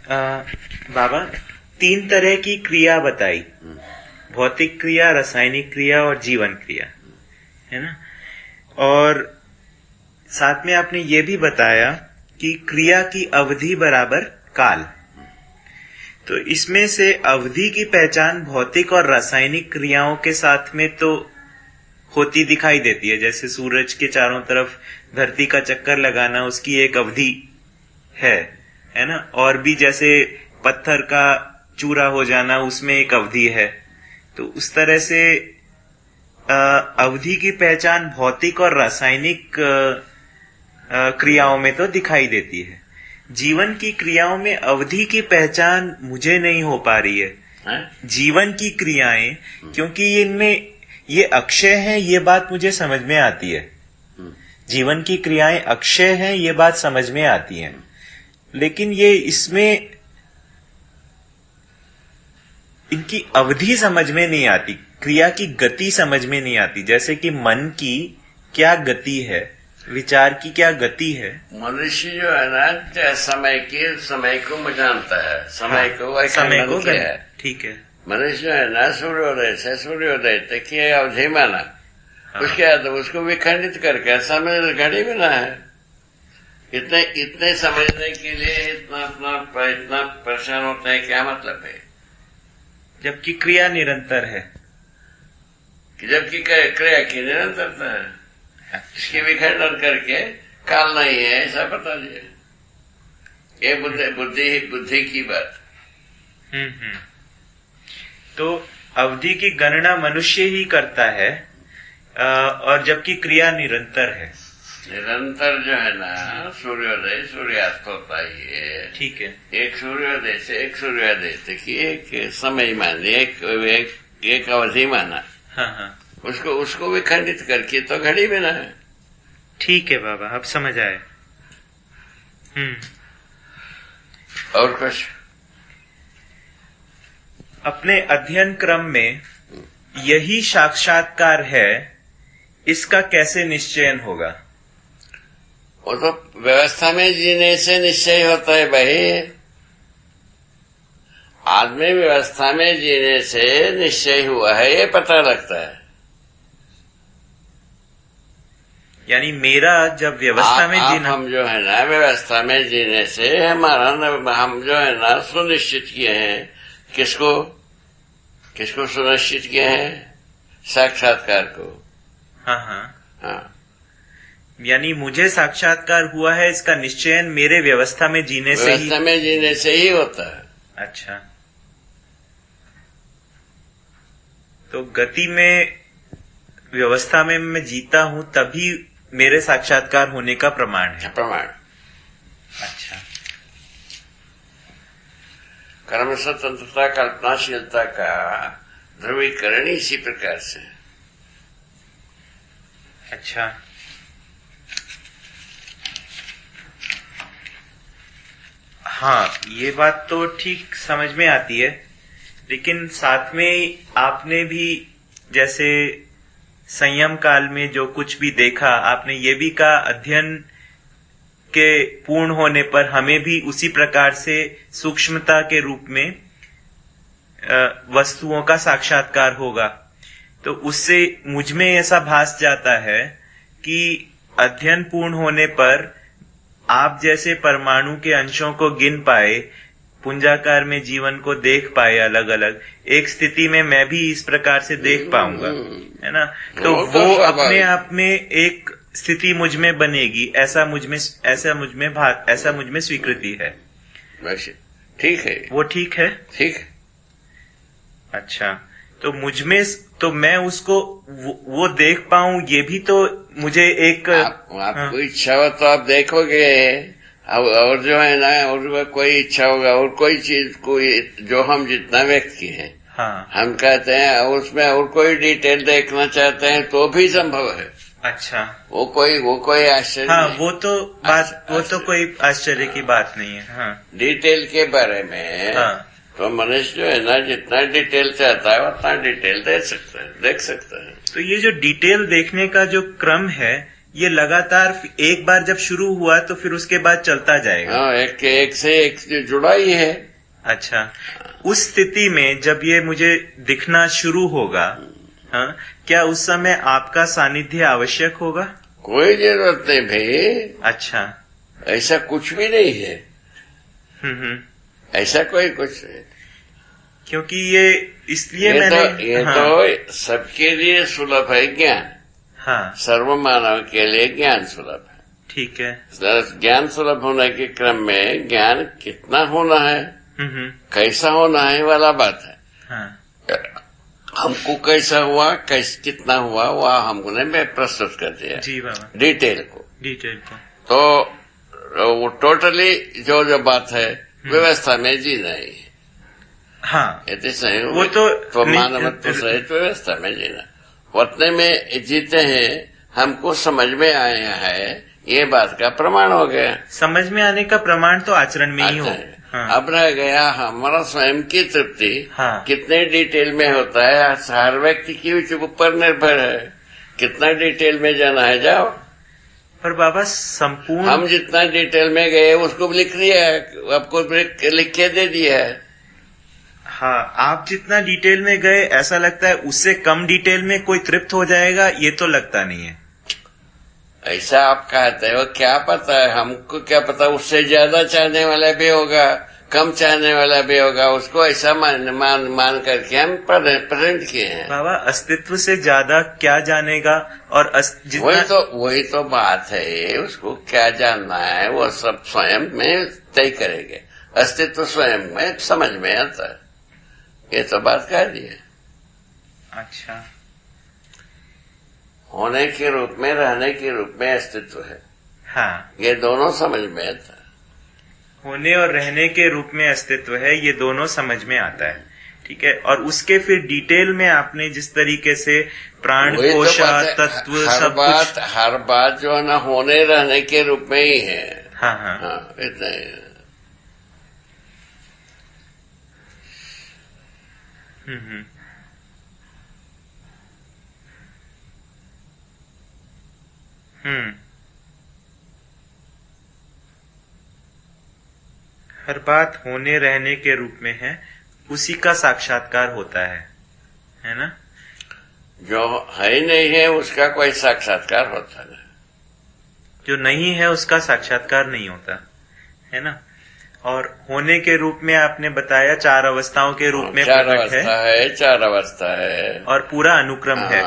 बाबा, 3 तरह की क्रिया बताई, भौतिक क्रिया, रासायनिक क्रिया और जीवन क्रिया, है ना। और साथ में आपने ये भी बताया कि क्रिया की अवधि बराबर काल। तो इसमें से अवधि की पहचान भौतिक और रासायनिक क्रियाओं के साथ में तो होती दिखाई देती है। जैसे सूरज के चारों तरफ धरती का चक्कर लगाना, उसकी एक अवधि है ना। और भी जैसे पत्थर का चूरा हो जाना, उसमें एक अवधि है। तो उस तरह से अवधि की पहचान भौतिक और रासायनिक क्रियाओं में तो दिखाई देती है। जीवन की क्रियाओं में अवधि की पहचान मुझे नहीं हो पा रही है। जीवन की क्रियाएं, क्योंकि इनमें ये अक्षय है, ये बात मुझे समझ में आती है। जीवन की क्रियाएं अक्षय हैं, ये बात समझ में आती है। लेकिन ये इसमें इनकी अवधि समझ में नहीं आती, क्रिया की गति समझ में नहीं आती। जैसे कि मन की क्या गति है, विचार की क्या गति है। मनुष्य जो है ना, समय को जानता है, समय को है। ठीक है। मनुष्य जो है ना, सूर्योदय से सूर्योदय तक की अवधि माना। उसके बाद उसको विखंडित करके समय घड़ी बना है। इतने समझने के लिए इतना परेशान होता है, क्या मतलब है? जबकि क्रिया निरंतर है, जबकि क्रिया की निरंतरता है। इसके विखंडन करके काल नहीं है ऐसा बता दिया। ये बुद्धि की बात। तो अवधि की गणना मनुष्य ही करता है, और जबकि क्रिया निरंतर है। निरंतर जो है ना, सूर्योदय सूर्यास्त होता ही है। ठीक है। एक सूर्योदय से एक सूर्योदय तक एक समय माने, एक अवधि माना। हाँ। उसको विखंडित करके तो घड़ी बना है। ठीक है बाबा, अब समझ आए। और कुछ? अपने अध्ययन क्रम में यही साक्षात्कार है, इसका कैसे निश्चयन होगा? वो तो व्यवस्था में जीने से निश्चय होता है भाई। आदमी व्यवस्था में जीने से निश्चय हुआ है, ये पता लगता है। यानी मेरा जब व्यवस्था में जीना, हम जो है ना व्यवस्था में जीने से हम जो है ना सुनिश्चित किए हैं। किसको सुनिश्चित किए हैं? साक्षात्कार को। हाँ। यानी मुझे साक्षात्कार हुआ है, इसका निश्चयन मेरे व्यवस्था में जीने से ही होता है। अच्छा, तो गति में व्यवस्था में मैं जीता हूं, तभी मेरे साक्षात्कार होने का प्रमाण है। प्रमाण। अच्छा। कर्म स्वतंत्रता कल्पनाशीलता का ध्रुवीकरण इसी प्रकार से। अच्छा, हाँ, ये बात तो ठीक समझ में आती है। लेकिन साथ में आपने भी जैसे संयम काल में जो कुछ भी देखा, आपने ये भी कहा अध्ययन के पूर्ण होने पर हमें भी उसी प्रकार से सूक्ष्मता के रूप में वस्तुओं का साक्षात्कार होगा। तो उससे मुझ में ऐसा भास जाता है कि अध्ययन पूर्ण होने पर आप जैसे परमाणु के अंशों को गिन पाए, पुंजाकार में जीवन को देख पाए अलग अलग, एक स्थिति में मैं भी इस प्रकार से देख पाऊंगा, है ना। तो वो अपने आप में एक स्थिति मुझ में बनेगी, ऐसा मुझ में स्वीकृति है। ठीक है, वो ठीक है। ठीक। अच्छा, तो मुझ में तो मैं उसको वो देख पाऊं, ये भी तो मुझे एक आपको इच्छा हो तो आप देखोगे। और जो है ना, और कोई इच्छा होगा और कोई चीज कोई जो हम जितना व्यक्त किए हैं, हाँ, हम कहते हैं उसमें और कोई डिटेल देखना चाहते हैं तो भी संभव है। अच्छा, वो कोई आश्चर्य हाँ, नहीं। वो तो कोई आश्चर्य की बात नहीं है। हाँ, डिटेल के बारे में हाँ, तो मनुष्य जो है ना, जितना डिटेल चाहता है उतना डिटेल देख सकता है। तो ये जो डिटेल देखने का जो क्रम है, ये लगातार एक बार जब शुरू हुआ तो फिर उसके बाद चलता जाएगा। हाँ, एक से एक जुड़ा ही है। अच्छा, उस स्थिति में जब ये मुझे दिखना शुरू होगा, हाँ, क्या उस समय आपका सानिध्य आवश्यक होगा? कोई जरूरत नहीं भाई। अच्छा, ऐसा कुछ भी नहीं है। हम्म। ऐसा कोई कुछ नहीं। क्योंकि ये इसलिए मैंने ये हाँ, तो सबके लिए सुलभ है ज्ञान। हाँ, सर्व मानव के लिए ज्ञान सुलभ है। ठीक है। ज्ञान सुलभ होने के क्रम में ज्ञान कितना होना है, कैसा होना है वाला बात है। हाँ, हमको कैसा हुआ, कितना हुआ, वह हमने प्रस्तुत कर दिया जी बाबा, डिटेल को। तो वो टोटली जो बात है व्यवस्था में जीना ही। हाँ, यदि सही वो तो मानवत्व सहित व्यवस्था में जीना, उतने में जीते हैं। हमको समझ में आया है, ये बात का प्रमाण हो गया। समझ में आने का प्रमाण तो आचरण में ही हो। हाँ, अब रह गया हमारा स्वयं की तृप्ति। हाँ, कितने डिटेल में होता है, हर व्यक्ति के ऊपर निर्भर है। कितना डिटेल में जाना है, जाओ। पर बाबा संपूर्ण हम जितना डिटेल में गए उसको लिख दिया है, आपको लिख के दे दिया है। हाँ, आप जितना डिटेल में गए ऐसा लगता है उससे कम डिटेल में कोई तृप्त हो जाएगा, ये तो लगता नहीं है। ऐसा आप कहते हो, क्या पता है हमको, क्या पता उससे ज्यादा चाहने वाला भी होगा, कम चाहने वाला भी होगा। उसको ऐसा मान करके हम प्रेजेंट किए हैं। बाबा अस्तित्व से ज्यादा क्या जानेगा, और वही तो बात है। उसको क्या जानना है वो सब स्वयं में तय करेंगे। अस्तित्व स्वयं में समझ में आता है, ये तो बात कह दी है। अच्छा, होने के रूप में, रहने के रूप में अस्तित्व है। हाँ, ये दोनों समझ में आता है। होने और रहने के रूप में अस्तित्व है, ये दोनों समझ में आता है। ठीक है, और उसके फिर डिटेल में आपने जिस तरीके से प्राण कोशा तत्व सब कुछ, हर बात जो है ना होने रहने के रूप में ही है। हाँ, हाँ, हाँ, इतना ही है। हम्म, हर बात होने रहने के रूप में है, उसी का साक्षात्कार होता है ना? जो है नहीं है उसका कोई साक्षात्कार होता नहीं। जो नहीं है उसका साक्षात्कार नहीं होता, है ना? और होने के रूप में आपने बताया 4 अवस्थाओं के रूप में प्रकट है। 4 अवस्था है और पूरा अनुक्रम है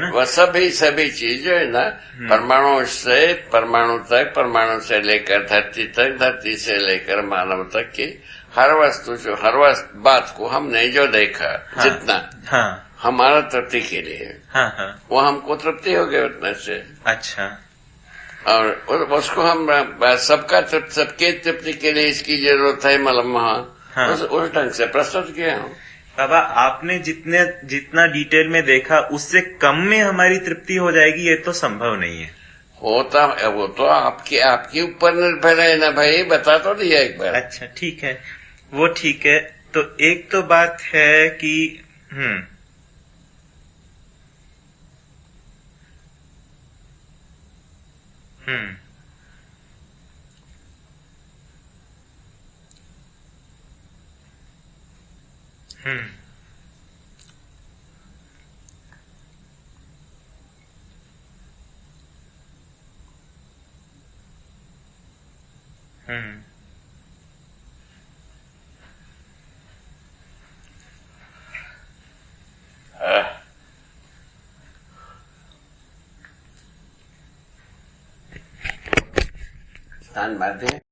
ना? वह सभी चीज जो है ना, परमाणु से परमाणु तक, परमाणु से लेकर धरती तक, धरती से लेकर मानव तक की हर वस्तु, जो हर बात को हमने जो देखा, जितना हमारा तृप्ति के लिए, वो हमको तृप्ति हो गया उतने से। अच्छा, और उसको हम सबके तृप्ति के लिए इसकी जरूरत है, मतलब उस ढंग से प्रस्तुत किया हूँ। बाबा आपने जितना डिटेल में देखा उससे कम में हमारी तृप्ति हो जाएगी, ये तो संभव नहीं है। होता वो तो आपके ऊपर निर्भर है ना भाई, बता तो दिया एक बार। अच्छा, ठीक है, वो ठीक है। तो एक तो बात है कि स्थान बात है।